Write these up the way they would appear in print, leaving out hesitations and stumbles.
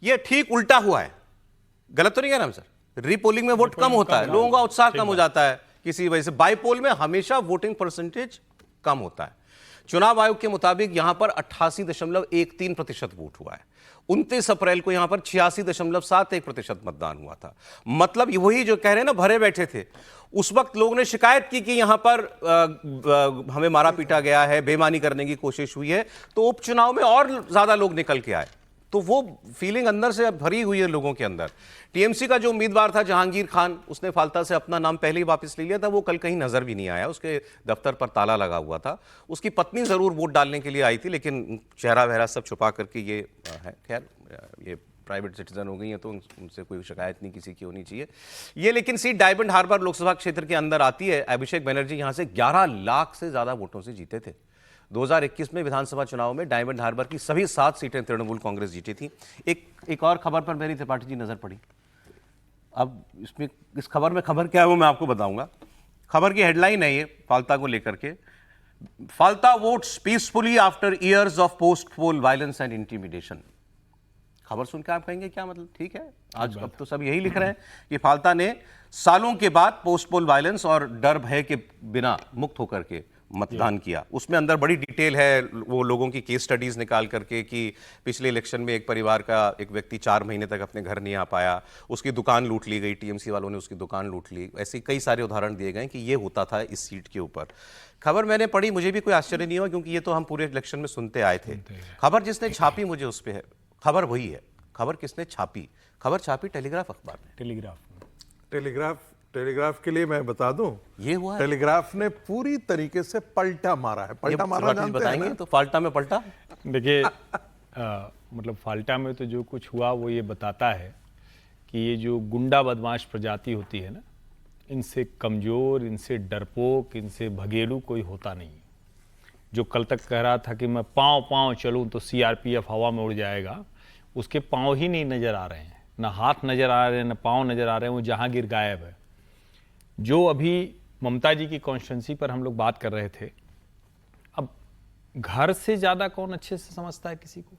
ये ठीक उल्टा हुआ है। गलत तो नहीं कह रहा हम सर? रीपोलिंग में वोट कम होता है, लोगों का उत्साह कम हो जाता है किसी वजह से। बाईपोल में हमेशा वोटिंग परसेंटेज कम होता है। चुनाव आयोग के मुताबिक यहां पर 88.13% वोट हुआ है। 29 अप्रैल को यहां पर 86.71% मतदान हुआ था। मतलब वही जो कह रहे हैं ना, भरे बैठे थे। उस वक्त लोगों ने शिकायत की कि यहां पर हमें मारा पीटा गया है, बेईमानी करने की कोशिश हुई है, तो उपचुनाव में और ज्यादा लोग निकल के आए। तो वो फीलिंग अंदर से भरी हुई है लोगों के अंदर। टीएमसी का जो उम्मीदवार था जहांगीर खान, उसने फाल्ता से अपना नाम पहले ही वापस ले लिया था। वो कल कहीं नजर भी नहीं आया, उसके दफ्तर पर ताला लगा हुआ था। उसकी पत्नी जरूर वोट डालने के लिए आई थी, लेकिन चेहरा वहरा सब छुपा करके ये है। खैर, ये प्राइवेट सिटीजन हो गई है तो उनसे कोई शिकायत नहीं किसी की होनी चाहिए। ये लेकिन सीट डायमंड हार्बर लोकसभा क्षेत्र के अंदर आती है। अभिषेक बनर्जी यहां से 11 लाख से ज्यादा वोटों से जीते थे। 2021 में विधानसभा चुनाव में डायमंड हार्बर की सभी 7 सीटें तृणमूल कांग्रेस जीती थी। एक और खबर पर मेरी त्रिपाठी जी नजर पड़ी। अब इसमें इस खबर में खबर क्या है वो मैं आपको बताऊंगा। खबर की हेडलाइन है ये फाल्ता को लेकर के, Falta votes peacefully after years of post poll violence and intimidation. खबर सुन के आप कहेंगे क्या मतलब, ठीक है, आज अब तो सब यही लिख रहे हैं कि फाल्ता ने सालों के बाद पोस्ट पोल वायलेंस और डर भय के बिना मुक्त होकर के मतदान किया। उसमें अंदर बड़ी डिटेल है, वो लोगों की केस स्टडीज निकाल करके कि पिछले इलेक्शन में एक परिवार का एक व्यक्ति 4 महीने तक अपने घर नहीं आ पाया, उसकी दुकान लूट ली गई, टीएमसी वालों ने उसकी दुकान लूट ली। ऐसे कई सारे उदाहरण दिए गए कि ये होता था इस सीट के ऊपर। खबर मैंने पढ़ी, मुझे भी कोई आश्चर्य नहीं हुआ क्योंकि ये तो हम पूरे इलेक्शन में सुनते आए थे। खबर जिसने छापी मुझे उस पर है, खबर वही है। खबर किसने छापी? खबर छापी टेलीग्राफ अखबार ने। टेलीग्राफ के लिए मैं बता दूं, ये हुआ है। टेलीग्राफ ने पूरी तरीके से पलटा मारा है। पलटा मारा जानते बताएंगे हैं ना? तो फाल्टा में पलटा। देखिए, मतलब फाल्टा में तो जो कुछ हुआ वो ये बताता है कि ये जो गुंडा बदमाश प्रजाति होती है ना, इनसे कमजोर, इनसे डरपोक, इनसे भगेड़ू कोई होता नहीं। जो कल तक कह रहा था कि मैं पाँव पाँव चलूं तो सीआरपीएफ हवा में उड़ जाएगा, उसके पाँव ही नहीं नजर आ रहे हैं, ना हाथ नजर आ रहे हैं, ना पाँव नजर आ रहे हैं। वो जहांगीर गायब है। जो अभी ममता जी की कॉन्स्टिट्यूंसी पर हम लोग बात कर रहे थे, अब घर से ज्यादा कौन अच्छे से समझता है किसी को?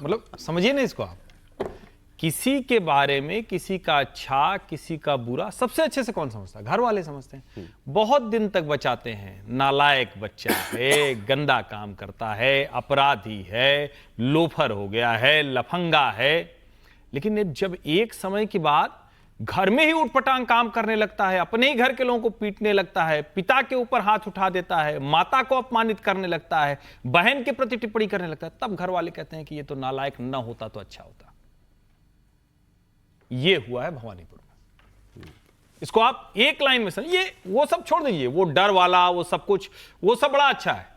मतलब समझिए ना इसको आप, किसी के बारे में किसी का अच्छा किसी का बुरा सबसे अच्छे से कौन समझता है? घर वाले समझते हैं। बहुत दिन तक बचाते हैं, नालायक बच्चा है, गंदा काम करता है, अपराधी है, लोफर हो गया है, लफंगा है। लेकिन जब एक समय के बाद घर में ही उठपटांग काम करने लगता है, अपने ही घर के लोगों को पीटने लगता है, पिता के ऊपर हाथ उठा देता है, माता को अपमानित करने लगता है, बहन के प्रति टिप्पणी करने लगता है, तब घर वाले कहते हैं कि ये तो नालायक न होता तो अच्छा होता। ये हुआ है भवानीपुर में। इसको आप एक लाइन में समझिए। वो सब छोड़ दीजिए, वो डर वाला, वो सब कुछ, वो सब बड़ा अच्छा है।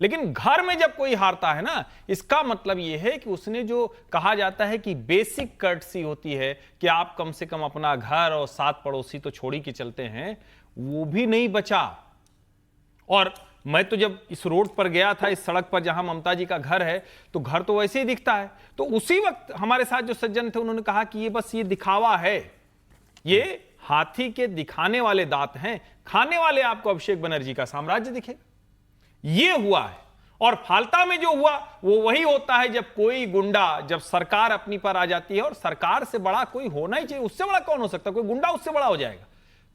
लेकिन घर में जब कोई हारता है ना, इसका मतलब यह है कि उसने जो कहा जाता है कि बेसिक कर्टसी होती है कि आप कम से कम अपना घर और 7 पड़ोसी तो छोड़ ही के चलते हैं, वो भी नहीं बचा। और मैं तो जब इस रोड पर गया था, इस सड़क पर जहां ममता जी का घर है, तो घर तो वैसे ही दिखता है। तो उसी वक्त हमारे साथ जो सज्जन थे उन्होंने कहा कि ये बस ये दिखावा है, ये हाथी के दिखाने वाले दांत हैं, खाने वाले आपको अभिषेक बनर्जी का साम्राज्य दिखेगा। ये हुआ है। और फाल्ता में जो हुआ वो वही होता है जब कोई गुंडा, जब सरकार अपनी पर आ जाती है, और सरकार से बड़ा कोई होना ही चाहिए। उससे बड़ा कौन हो सकता है? कोई गुंडा उससे बड़ा हो जाएगा।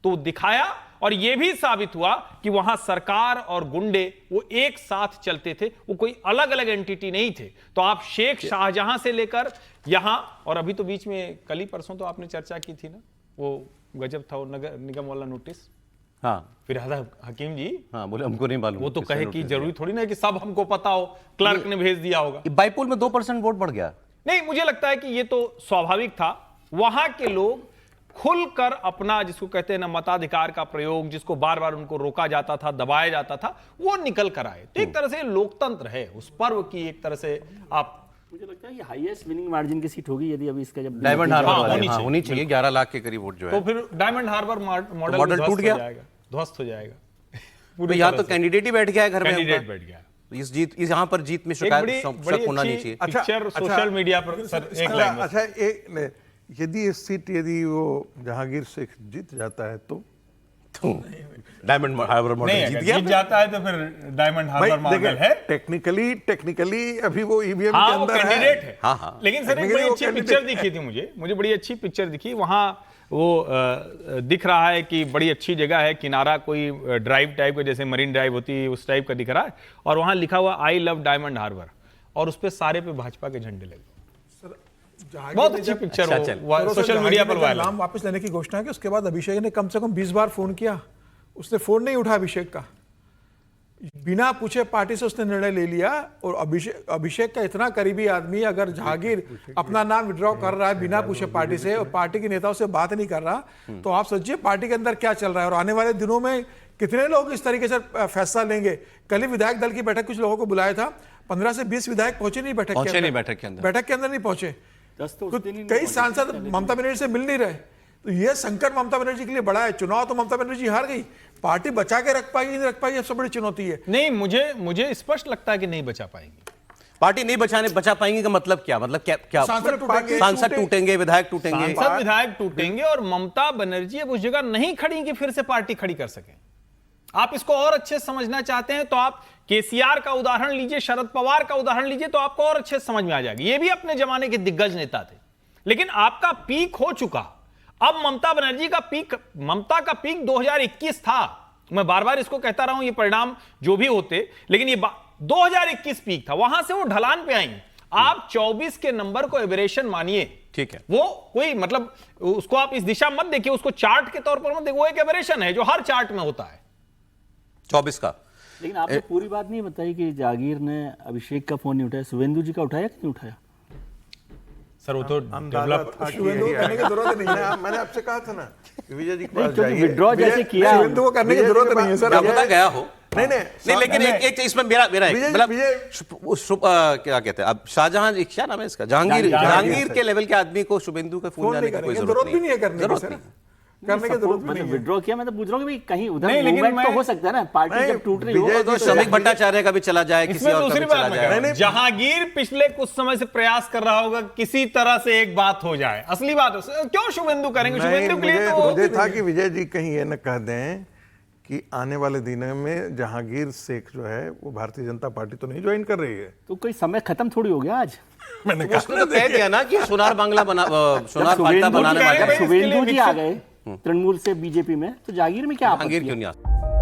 तो दिखाया, और यह भी साबित हुआ कि वहां सरकार और गुंडे वो एक साथ चलते थे, वो कोई अलग अलग एंटिटी नहीं थे। तो आप शेख शाहजहां से लेकर यहां, और अभी तो बीच में कल ही परसों तो आपने चर्चा की थी ना, वो गजब था वो नगर निगम वाला नोटिस। हाँ, फिरहाद हकीम जी, हाँ, बोले हमको नहीं मालूम। वो तो कहे कि जरूरी थोड़ी ना कि सब हमको पता हो, क्लर्क ने भेज दिया होगा। बाईपोल में 2% वोट बढ़ गया। नहीं, मुझे लगता है कि ये तो स्वाभाविक था। वहां के लोग खुलकर अपना, जिसको कहते हैं ना मताधिकार का प्रयोग, जिसको बार बार उनको रोका जाता था, दबाया जाता था, वो निकल कर आए। तो एक तरह से लोकतंत्र है, उस पर्व की एक तरह से आप, मुझे लगता है ये हाईएस्ट विनिंग मार्जिन की सीट होगी यदि अभी इसका जब डायमंड हार्बर होनी चाहिए 11 लाख के करीब वोट जो है। तो फिर डायमंड हार्बर मॉडल टूट गया, ध्वस्त हो जाएगा। पूरे यहाँ तो कैंडिडेट ही बैठ गया है घर में, कैंडिडेट बैठ गया। इस जीत, इस यहाँ पर जीत में शिकायत शक होना नहीं चाहिए। पिक्चर सोशल मीडिया पर सर एक लाइन में। अच्छा, यदि ये सीट यदि वो जहांगीर शेख जीत जाता है तो डायमंड हार्बर मॉडल नहीं, जीत अगर गया। जीत जाता है तो फिर डायमंड भाई हार्बर मॉडल है। टेक्निकली अभी वो ईवीएम के हाँ, वो अंदर कैंडिडेट है। हाँ, हाँ। लेकिन सर एक Technically बड़ी वो अच्छी candidate पिक्चर दिखी थी मुझे बड़ी अच्छी पिक्चर दिखी। वहां वो दिख रहा है कि बड़ी अच्छी जगह है, किनारा कोई ड्राइव टाइप का, जैसे मरीन ड्राइव होती है उस टाइप का दिख रहा है, और वहां लिखा हुआ आई लव डायमंड हार्बर, और उस पे सारे पे भाजपा के झंडे लगे। बहुत अच्छी पिक्चर अच्छा, वो चल। सोशल मीडिया पर वायरल। नाम वापस लेने की घोषणा की, उसके बाद अभिषेक ने कम से कम 20 बार फोन किया, उसने फोन नहीं उठा अभिषेक का, बिना पूछे पार्टी से उसने निर्णय ले लिया। और अभिषेक का इतना करीबी आदमी अगर जहांगीर अपना नाम विड्रॉ कर रहा है बिना पूछे पार्टी से, और पार्टी के नेताओं से बात नहीं कर रहा, तो आप सोचिए पार्टी के अंदर क्या चल रहा है, और आने वाले दिनों में कितने लोग इस तरीके से फैसला लेंगे। कल ही विधायक दल की बैठक कुछ लोगों को बुलाया था, 15 से 20 विधायक पहुंचे नहीं बैठक पहुंचे के नहीं अंदर। बैठक के अंदर नहीं पहुंचे। 10 तो उस दिन ही नहीं कई पहुंचे। सांसद ममता बनर्जी से मिल नहीं रहे, तो ये संकट ममता बनर्जी के लिए बड़ा है। चुनाव तो ममता बनर्जी हार गई, पार्टी बचा के रख पाएगी नहीं रख पाएगी, सबसे बड़ी चुनौती है। नहीं, मुझे स्पष्ट लगता है कि नहीं बचा पाएंगे। पार्टी नहीं बचा पाएंगे का मतलब क्या? मतलब क्या सांसद टूटेंगे, सांसद टूटेंगे, विधायक टूटेंगे। सांसद विधायक टूटेंगे, और ममता बनर्जी अब उस जगह नहीं खड़ी कि फिर से पार्टी खड़ी कर सके। आप इसको और अच्छे से समझना चाहते हैं तो आप केसीआर का उदाहरण लीजिए, शरद पवार का उदाहरण लीजिए, तो आपको और अच्छे से समझ में आ जाएगा। ये भी अपने जमाने के दिग्गज नेता थे, लेकिन आपका पीक हो चुका। अब ममता बनर्जी का पीक, ममता का पीक 2021 था। मैं बार बार इसको कहता रहा हूं, ये परिणाम जो भी होते, लेकिन ये 2021 पीक था, वहां से वो ढलान पे आई। आप 24 के नंबर को एबरेशन मानिए, ठीक है, वो कोई मतलब उसको आप इस दिशा मत देखिए, उसको चार्ट के तौर पर मत देखिए, वो एक एबरेशन है जो हर चार्ट में होता है। 24 का। लेकिन आपने पूरी बात नहीं बताई कि जागीर ने अभिषेक का फोन नहीं उठाया, शुभेंदु जी का उठाया कि नहीं उठाया? सर वो तो अंदाजा था कि यही करने की जरूरत नहीं है। मैंने आपसे कहा था ना कि विजय जी के नहीं, पास क्योंकि जाइए। विड्रॉ जैसे किया शिवेंदु को करने की जरूरत नहीं है सर। क्या पता गया हो। नहीं लेकिन एक इसमें मेरा मतलब क्या कहते हैं अब, शाहजहां, क्या नाम है इसका, जहांगीर के लेवल के आदमी को शुभेंदु के फोन जाने की कोई जरूरत भी नहीं है करने की सर, करने की जरूरत भी मतलब नहीं है। विड्रॉ किया, मैं तो पूछ रहा हूँ कि भाई कहीं उधर नहीं, लेकिन मूवमेंट तो मैं- हो सकता है ना, पार्टी जब टूट रही हो। तो श्रमिक भट्टाचार्य का भी चला जाए, किसी इसमें और का दूसरी भी चला बात मैं जाए। कह रहा हूं, जहांगीर पिछले कुछ समय से प्रयास कर रहा होगा किसी तरह से एक बात हो जाए। असली बात क्यों शुभेंदु करेंगे? शुभेंदु के लिए तो मुझे था कि विजय जी कहीं ये न कह दें कि आने वाले दिनों में जहांगीर शेख जो है वो भारतीय जनता पार्टी तो नहीं ज्वाइन कर रही है। तो कोई समय खत्म थोड़ी हो गया आज। मैंने उसने तो कह दिया ना कि सोनार बांग्ला सोनार फाल्टा बनाने वाले भाई, इसके लिए शुभेंदु जी आ विकसित- गए तृणमूल से बीजेपी में, तो जागीर में क्या आपत्ति जहांगीर है? क्यों नहीं आ